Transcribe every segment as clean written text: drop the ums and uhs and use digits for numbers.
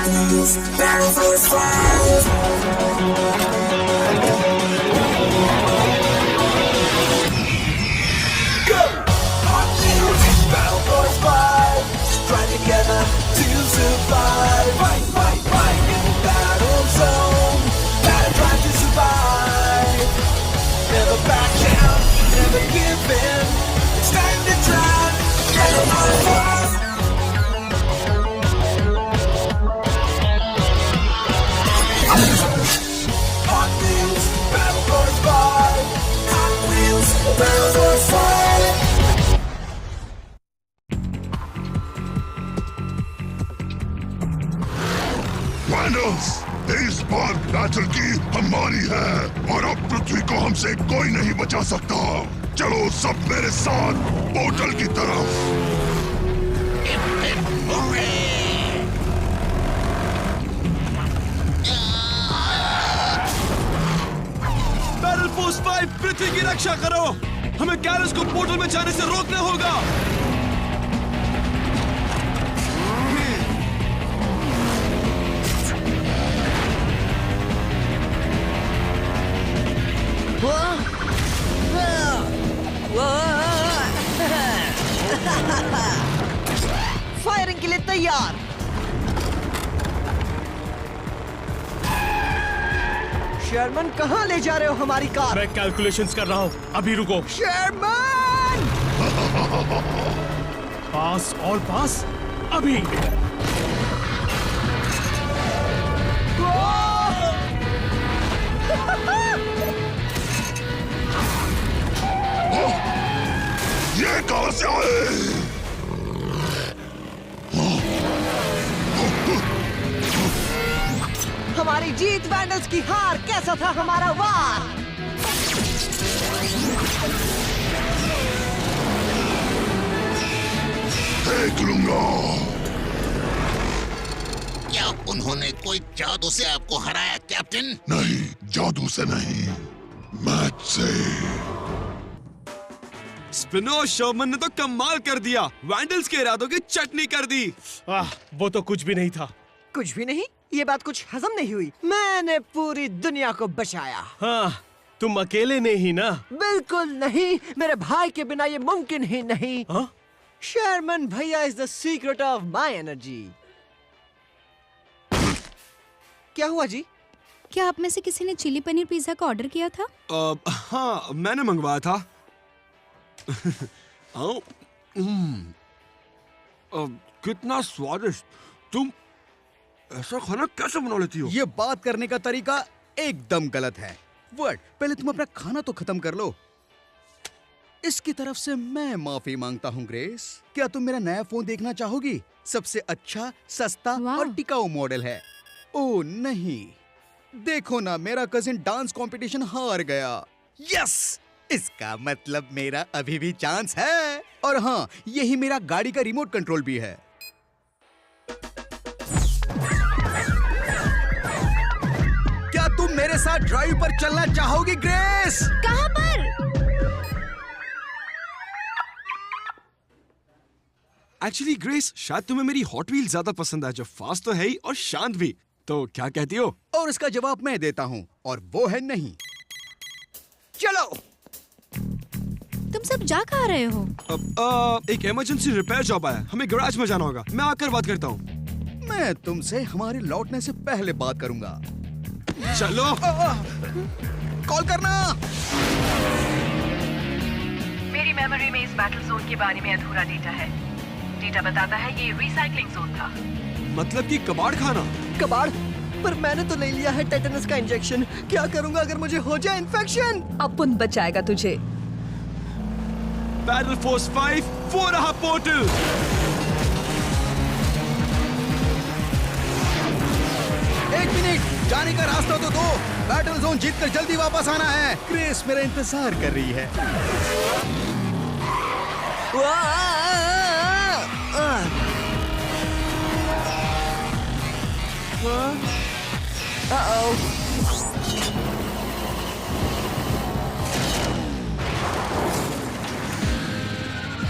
Vandals, इस बार battle की हमारी है और अब पृथ्वी को हमसे कोई नहीं बचा सकता। चलो सब मेरे साथ पोर्टल की तरफ। बैटल फोर्स 5 पृथ्वी की रक्षा करो। हमें गैरस को पोर्टल में जाने से रोकना होगा। फायरिंग के लिए तैयार। शेरमैन, कहाँ ले जा रहे हो हमारी कार? मैं कैलकुलेशंस कर रहा हूँ, अभी रुको। शेरमैन! पास और पास, अभी। ये कहां से आए? हमारी जीत, वैंडल्स की हार। कैसा था हमारा वार? देख लूंगा। क्या उन्होंने कोई जादू से आपको हराया कैप्टन? नहीं, जादू से नहीं, मैच से। स्पिनो शर्मन ने तो कमाल कर दिया। वैंडल्स के इरादों की चटनी कर दी। वो तो कुछ भी नहीं था। कुछ भी नहीं? ये बात कुछ हजम नहीं हुई। मैंने पूरी दुनिया को बचाया। हाँ, तुम अकेले ने ही ना? बिल्कुल नहीं, मेरे भाई के बिना ये मुमकिन ही नहीं। हाँ? शेरमैन भैया is the secret of my energy. क्या हुआ जी? क्या आप में से किसी ने चिली पनीर पिज्जा का ऑर्डर किया था? हाँ, मैंने मंगवाया था। कितना स्वादिष्ट। तुम ऐसा खाना कैसे बना लेती हो? ये बात करने का तरीका एकदम गलत है। वर्ड, पहले तुम अपना खाना तो खत्म कर लो। इसकी तरफ से मैं माफी मांगता हूँ ग्रेस। क्या तुम मेरा नया फोन देखना चाहोगी? सबसे अच्छा, सस्ता और टिकाऊ मॉडल है। ओ नहीं, देखो ना, मेरा कजिन डांस कंपटीशन हार गया। यस, इसका मतलब मेरा अभी भी चांस है। और हाँ, यही मेरा गाड़ी का रिमोट कंट्रोल भी है। क्या तुम मेरे साथ ड्राइव पर चलना चाहोगी ग्रेस? कहाँ पर? एक्चुअली ग्रेस, शायद तुम्हें मेरी हॉट व्हील ज्यादा पसंद है, जो फास्ट तो है ही और शांत भी। तो क्या कहती हो? और इसका जवाब मैं देता हूँ, और वो है नहीं। चलो। तुम सब जा कहाँ रहे हो? एक इमरजेंसी रिपेयर जॉब आया, हमें गैराज में जाना होगा। मैं आकर बात करता हूँ। मैं तुमसे हमारे लौटने से पहले बात करूंगा। चलो। कॉल करना। मेरी मेमोरी में इस बैटल जोन के बारे में अधूरा डेटा है। डेटा बताता है ये रिसाइकलिंग जोन था। मतलब कि कबाड़ खाना? कबाड़? पर मैंने तो ले लिया है टेटनस का इंजेक्शन। क्या करूंगा अगर मुझे हो जाए इन्फेक्शन? अपुन बचाएगा तुझे। बैटल फोर्स 5 वो रहा पोर्टल। एक मिनट, जाने का रास्ता तो दो। बैटल जोन जीतकर जल्दी वापस आना है। ग्रेस मेरा इंतजार कर रही है।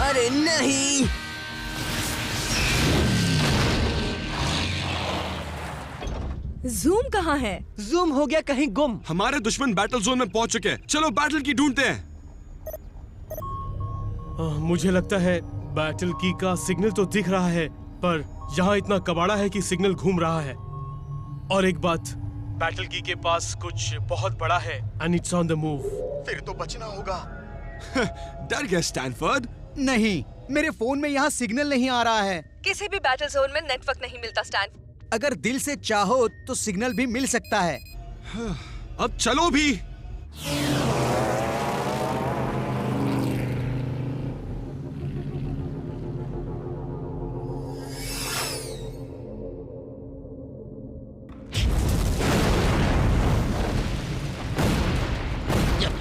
अरे नहीं। जूम कहाँ है? जूम हो गया कहीं गुम। हमारे दुश्मन बैटल जोन में पहुंच चुके हैं। चलो बैटल की ढूंढते हैं। मुझे लगता है बैटल की का सिग्नल तो दिख रहा है, पर यहाँ इतना कबाड़ा है कि सिग्नल घूम रहा है। और एक बात, बैटल की के पास कुछ बहुत बड़ा है and it's on the move. फिर तो बचना होगा। डर गया स्टैनफोर्ड? नहीं, मेरे फोन में यहाँ सिग्नल नहीं आ रहा है। किसी भी बैटल जोन में नेटवर्क नहीं मिलता स्टैन। अगर दिल से चाहो तो सिग्नल भी मिल सकता है। अब चलो भी।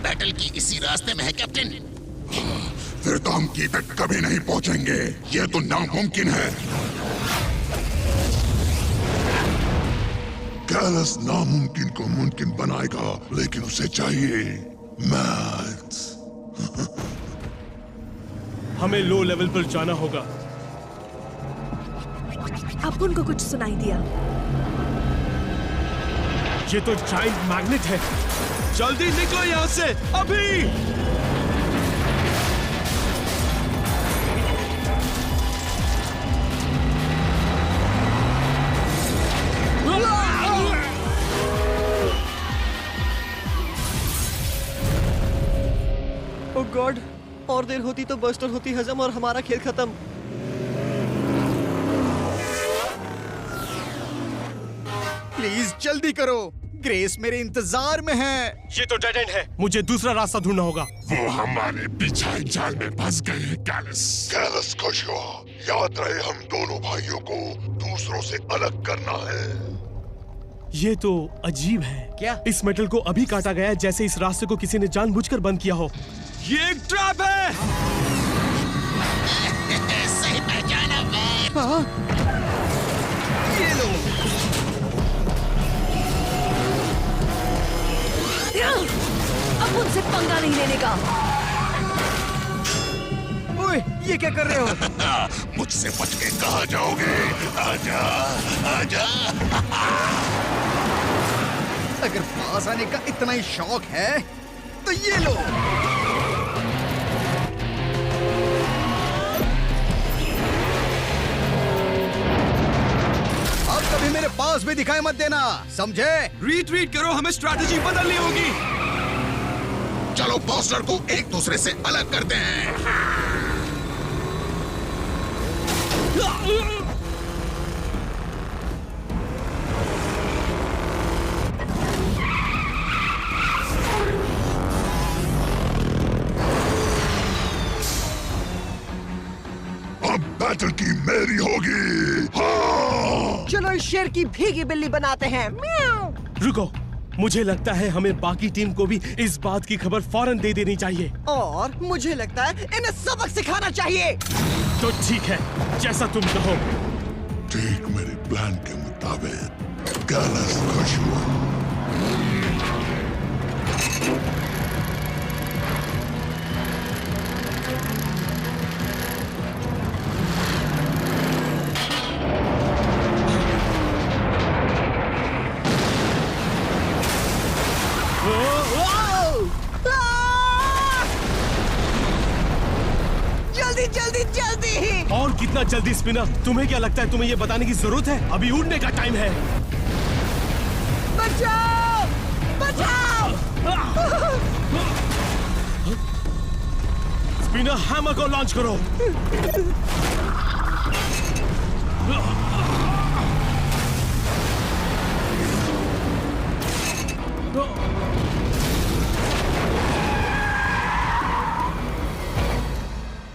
बैटल की इसी रास्ते में है कैप्टन। फिर तो हम की तक कभी नहीं पहुंचेंगे। ये तो नामुमकिन है। कैलस नामुमकिन को मुमकिन बनाएगा, लेकिन उसे चाहिए मैथ्स। हमें लो लेवल पर जाना होगा। अब उनको कुछ सुनाई दिया। ये तो जाइंट मैग्नेट है। जल्दी निकलो यहाँ से अभी। ओह गॉड, और देर होती तो बस्टर होती हजम और हमारा खेल खत्म। प्लीज जल्दी करो, ग्रेस मेरे इंतजार में है। ये तो डेड एंड है। मुझे दूसरा रास्ता ढूंढना होगा। वो हमारे पीछे जाल में फंस गए हैं कैलस। कैलस कोशिया, याद रहे हम दोनों भाइयों को दूसरों से अलग करना है। ये तो अजीब है। क्या? इस मेटल को अभी काटा गया है, जैसे इस रास्ते को किसी ने जानबूझकर बंद किया हो। ये एक ट्रैप है। सही पहचाना मैं। ये लो। अब उनसे पंगा नहीं लेने का। ओए, ये क्या कर रहे हो? मुझसे बच के कहाँ जाओगे? आजा, आजा। अगर पास आने का इतना ही शौक है तो ये लो। अब कभी मेरे पास भी दिखाई मत देना, समझे? रीट्रीट करो, हमें स्ट्रैटेजी बदलनी होगी। चलो पोस्टर को एक दूसरे से अलग करते हैं। अब बैटल की मेरी होगी। हाँ! चलो इस शेर की भीगी बिल्ली बनाते हैं। म्याऊ। रुको, मुझे लगता है हमें बाकी टीम को भी इस बात की खबर फौरन दे देनी चाहिए। और मुझे लगता है इन्हें सबक सिखाना चाहिए। तो ठीक है, जैसा तुम कहो। ठीक मेरे प्लान के मुताबिक। कैलस खुश हुआ। जल्दी जल्दी जल्दी। और कितना जल्दी स्पिनर? तुम्हें क्या लगता है तुम्हें ये बताने की जरूरत है? अभी उड़ने का टाइम है। बचाओ, बचाओ। स्पिनर, हैमर को लॉन्च करो।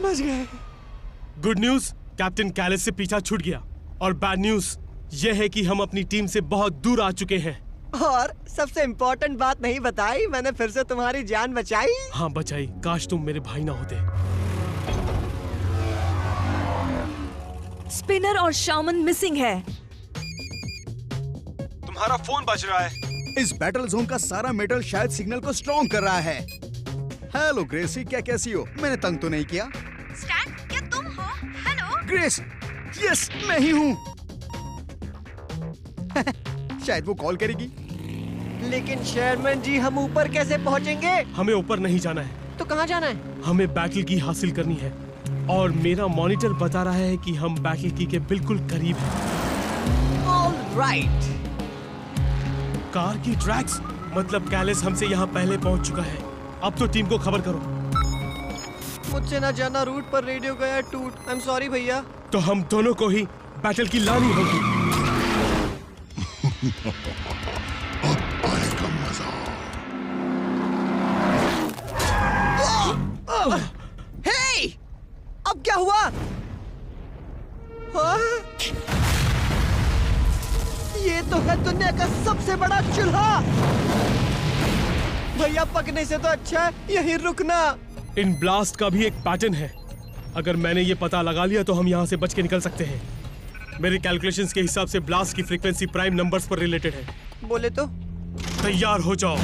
बच गए। गुड न्यूज, कैप्टन कैलस से पीछा छूट गया। और बैड न्यूज ये है कि हम अपनी टीम से बहुत दूर आ चुके हैं। और सबसे इम्पोर्टेंट बात नहीं बताई, मैंने फिर से तुम्हारी जान बचाई। हाँ बचाई, काश तुम मेरे भाई ना होते। स्पिनर और शामन मिसिंग है। तुम्हारा फोन बज रहा है। इस बैटल जोन का सारा मेटल शायद सिग्नल को स्ट्रॉन्ग कर रहा है। हेलो ग्रेसी, क्या कैसी हो? मैंने तंग तो नहीं किया? स्टैन, क्या तुम हो? हेलो। ग्रेस, यस मैं ही हूँ। शायद वो कॉल करेगी। लेकिन शेयरमैन जी, हम ऊपर कैसे पहुंचेंगे? हमें ऊपर नहीं जाना है, तो कहाँ जाना है? हमें बैटल की हासिल करनी है और मेरा मॉनिटर बता रहा है कि हम बैटल की के बिल्कुल करीब हैं। ऑलराइट। कार की ट्रैक्स, मतलब कैलिस हमसे यहाँ पहले पहुँच चुका है। अब तो टीम को खबर करो। मुझसे ना जाना रूट पर रेडियो गया टूट। आई एम सॉरी भैया। तो हम दोनों को ही बैटल की लानी होगी। अब आएगा मजा। हे! अब क्या हुआ? हाँ? ये तो है दुनिया का सबसे बड़ा चूल्हा। भैया, पकने से तो अच्छा है यहीं रुकना। इन ब्लास्ट का भी एक पैटर्न है। अगर मैंने ये पता लगा लिया तो हम यहाँ से बच के निकल सकते हैं। मेरे कैलकुलेशंस के हिसाब से ब्लास्ट की फ्रीक्वेंसी प्राइम नंबर्स पर रिलेटेड है। बोले तो? तैयार हो जाओ।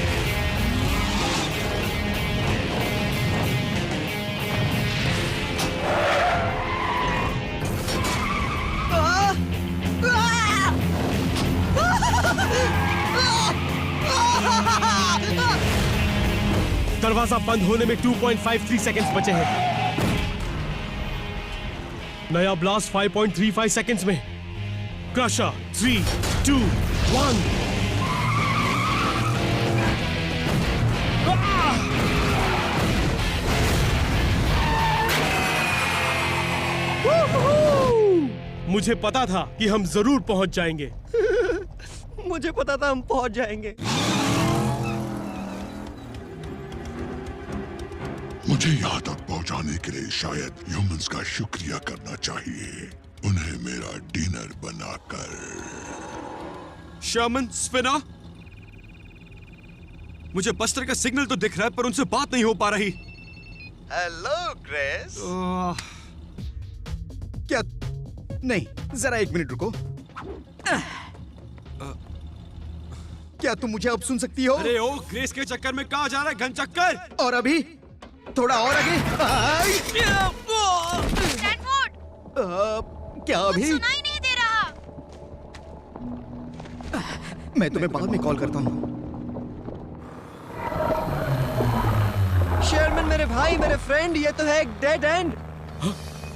दरवाजा बंद होने में 2.53 सेकंड्स बचे हैं। नया ब्लास्ट 5.35 सेकंड्स में। क्रशर 3, 2, 1। मुझे पता था कि हम जरूर पहुंच जाएंगे। मुझे पता था हम पहुंच जाएंगे। मुझे यहाँ तक पहुँचाने के लिए शायद ह्यूमंस का शुक्रिया करना चाहिए, उन्हें मेरा डिनर बनाकर। शर्मन, स्पिनर, मुझे बस्टर का सिग्नल तो दिख रहा है पर उनसे बात नहीं हो पा रही। Hello grace. क्या? नहीं, जरा एक मिनट रुको। क्या तुम मुझे अब सुन सकती हो? अरे ओ, ग्रेस के चक्कर में कहाँ जा रहा है घन चक्कर? और अभी थोड़ा और आगे। क्या अभी? सुनाई नहीं दे रहा। मैं तुम्हें बाद में कॉल करता हूँ। शेयरमैन, मेरे भाई, मेरे फ्रेंड, ये तो है एक डेड एंड।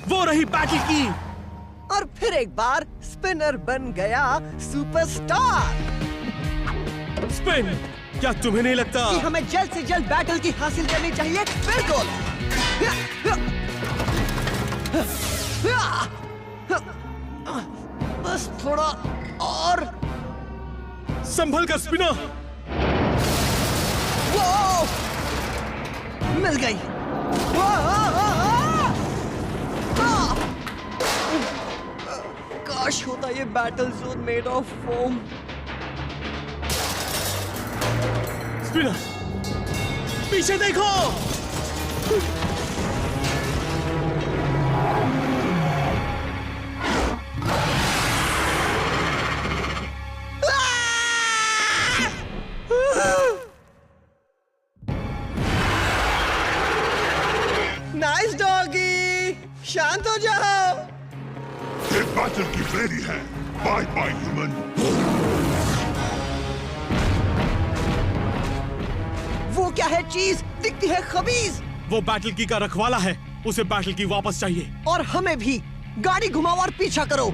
वो रही बैटल की। और फिर एक बार स्पिनर बन गया सुपरस्टार। स्पिन, क्या तुम्हें नहीं लगता कि हमें जल्द से जल्द बैटल की हासिल करनी चाहिए? बिल्कुल। बस थोड़ा और। संभल कर स्पिनर। वो मिल गई। काश होता ये battle zone made of foam. Spinner, पीछे देखो। नाइस डॉगी, शांत हो जाओ। ये बैटल की देरी है। Bye bye human. वो क्या है चीज? दिखती है खबीज। वो बैटल की का रखवाला है, उसे बैटल की वापस चाहिए। और हमें भी। गाड़ी घुमाओ और पीछा करो।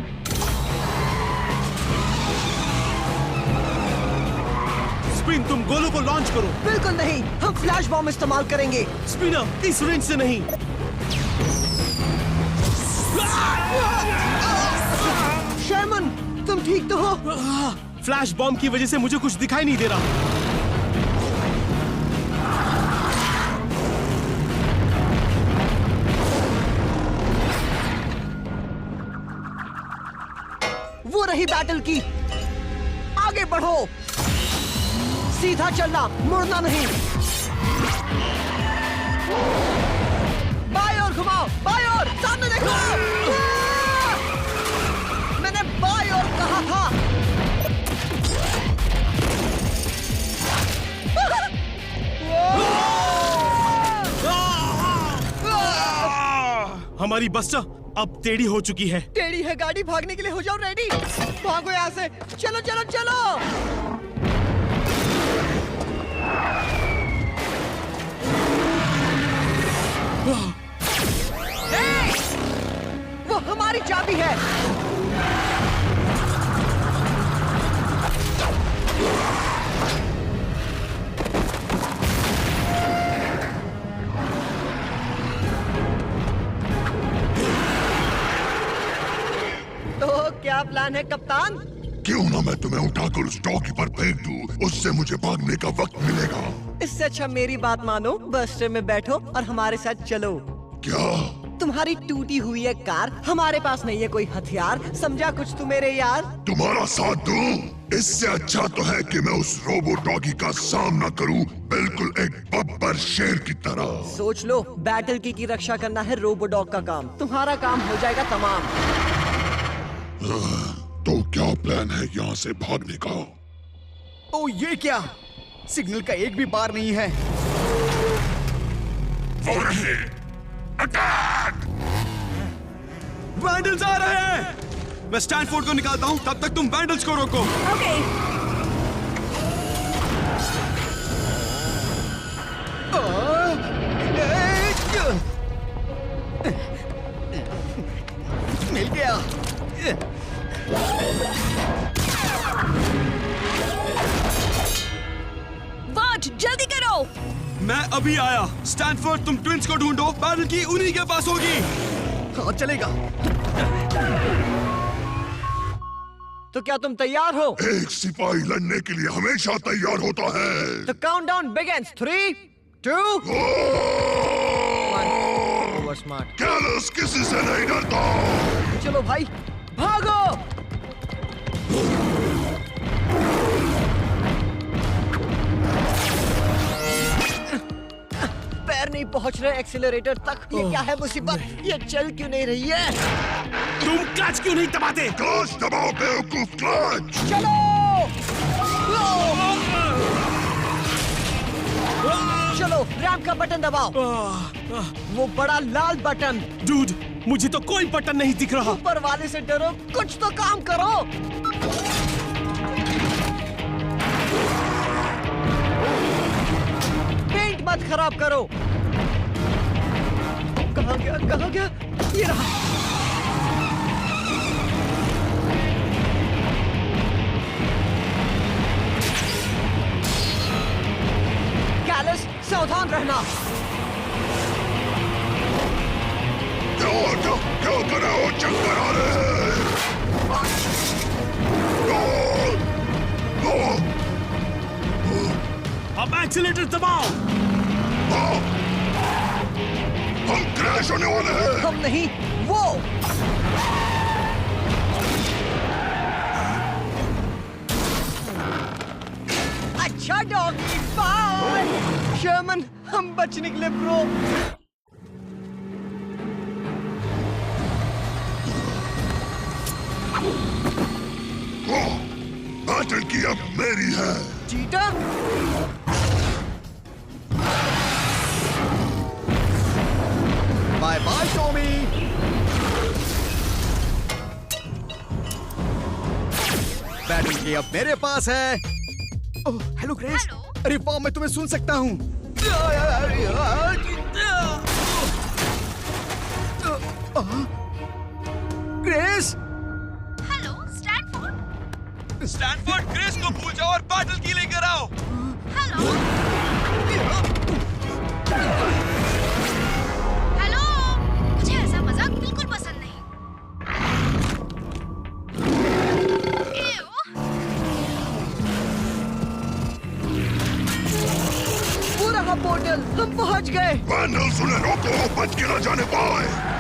स्पिन, तुम गोलों को लॉन्च करो। बिल्कुल नहीं, हम फ्लैश बॉम्ब इस्तेमाल करेंगे। स्पिनर, इस रेंज से नहीं। शर्मन, तुम ठीक तो हो? फ्लैश बॉम्ब की वजह से मुझे कुछ दिखाई नहीं दे रहा। वो रही बैटल की। आगे बढ़ो, सीधा चलना, मुड़ना नहीं। बाएं ओर घुमाओ, बाएं ओर, सामने देखो। मैंने बाएं ओर कहा था। हमारी बस्टर अब टेढ़ी हो चुकी है। टेढ़ी है गाड़ी, भागने के लिए हो जाओ रेडी। भागो यहाँ से, चलो चलो चलो। वो हमारी चाबी है। तो क्या प्लान है कप्तान? क्यों ना मैं तुम्हें उठाकर उस डॉगी पर फेंक दूं, उससे मुझे भागने का वक्त मिलेगा। इससे अच्छा मेरी बात मानो, बस्टर में बैठो और हमारे साथ चलो। क्या? तुम्हारी टूटी हुई है कार, हमारे पास नहीं है कोई हथियार, समझा कुछ तू मेरे यार? तुम्हारा साथ दूं? इससे अच्छा तो है कि मैं उस रोबो डॉगी का सामना करूं, बिल्कुल एक बब्बर शेर की तरह। सोच लो, बैटल की रक्षा करना है रोबोडॉग का काम, तुम्हारा काम हो जाएगा तमाम। तो क्या प्लान है यहाँ से भागने का? ओ ये क्या? सिग्नल का एक भी बार नहीं है। वैंडल्स आ रहे हैं। मैं स्टैनफोर्ड को निकालता हूँ, तब तक तुम वैंडल्स को रोको। ओके। मिल गया। वाट, जल्दी करो। मैं अभी आया। स्टैनफोर्ड, तुम ट्विंस को ढूंढो, बैटल की उन्हीं के पास होगी। हाँ चलेगा। तो क्या तुम तैयार हो? एक सिपाही लड़ने के लिए हमेशा तैयार होता है। तो काउंटडाउन बिगिंस। 3, 2, 1। स्मार्ट। कैलस किसी से नहीं डरता। चलो भाई, भागो। पैर नहीं पहुंच रहे एक्सीलरेटर तक। ये क्या है मुसीबत? ये चल क्यों नहीं रही है? तुम क्लच क्यों नहीं दबाते? क्लच दबाओ बेवकूफ, क्लच। चलो। चलो, रैंप का बटन दबाओ। वो बड़ा लाल बटन। डूड, मुझे तो कोई बटन नहीं दिख रहा। ऊपर वाले से डरो, कुछ तो काम करो। पेंट मत खराब करो। कहाँ गया, कहाँ गया? ये रहा। कैलस, सावधान रहना। क्या कर रहे हो? चक्कर आ रहे हैं। अब एक्सीलेटर दबाओ। हम क्रैश होने वाले हैं। हम नहीं, वो। अच्छा डॉगी, बाय। शर्मन, हम बच निकले ब्रो। बैटल की अब मेरी है। चीटा? Bye bye Tommy. Battle key अब मेरे पास है। Oh hello Grace. अरे वाह, मैं तुम्हें सुन सकता हूँ। Grace. Hello Stanford. Stanford, Grace को भूल जाओ और बैटल की लेकर आओ। हेलो हेलो, मुझे ऐसा मजाक बिल्कुल पसंद नहीं। एव। वो रहा पोर्टल, हम पहुंच गए। वैंडल्स उन्हें रोको, बच के न जाने पाए।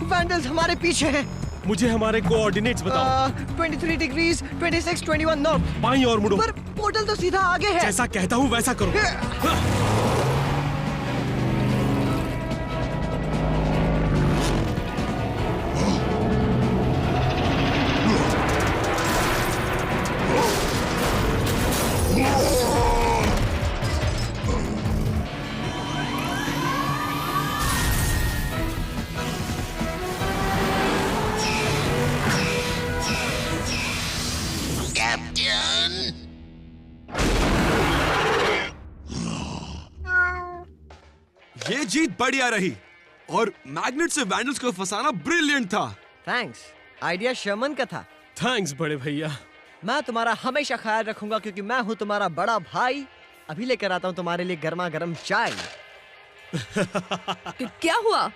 वैंडल्स हमारे पीछे हैं। मुझे हमारे कोऑर्डिनेट्स बताओ। 23 डिग्रीज, 26, 21 नॉर्थ। बाईं ओर मुड़ो। पर पोर्टल तो सीधा आगे है। जैसा कहता हूँ वैसा करो। जीत बढ़िया रही और मैग्नेट से वैंडल्स को फंसाना ब्रिलियंट था। थैंक्स, आइडिया शर्मन का था। थैंक्स बड़े भैया। मैं तुम्हारा हमेशा ख्याल रखूंगा क्योंकि मैं हूँ तुम्हारा बड़ा भाई। अभी लेकर आता हूँ तुम्हारे लिए गर्मा गर्म चाय। क्या हुआ?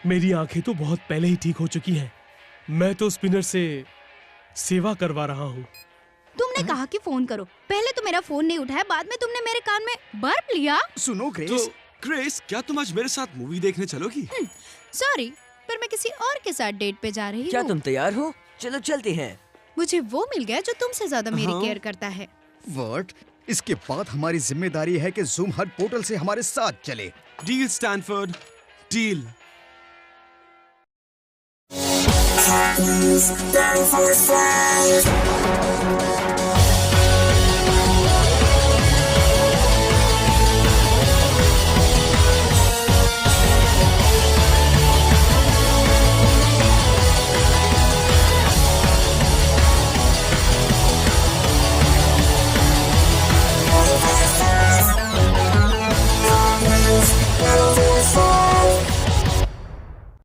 मेरी आंखें तो बहुत पहले ही ठीक हो चुकी हैं। मैं तो स्पिनर से सेवा करवा रहा हूँ। तुमने कहा कि फोन करो, पहले तो मेरा फोन नहीं उठाया, बाद में तुमने मेरे कान में बर्फ लिया। सुनो ग्रेस, तो ग्रेस, क्या तुम आज मेरे साथ मूवी देखने चलोगी? सॉरी, पर मैं किसी और के साथ डेट पे जा रही क्या हूँ। तुम तैयार हो? चलो चलते हैं। मुझे वो मिल गया जो तुमसे ज्यादा मेरी केयर करता है। व्हाट? इसके बाद हमारी जिम्मेदारी है कि जूम हट पोर्टल से हमारे साथ चले। Deal Stanford, deal. Happens 945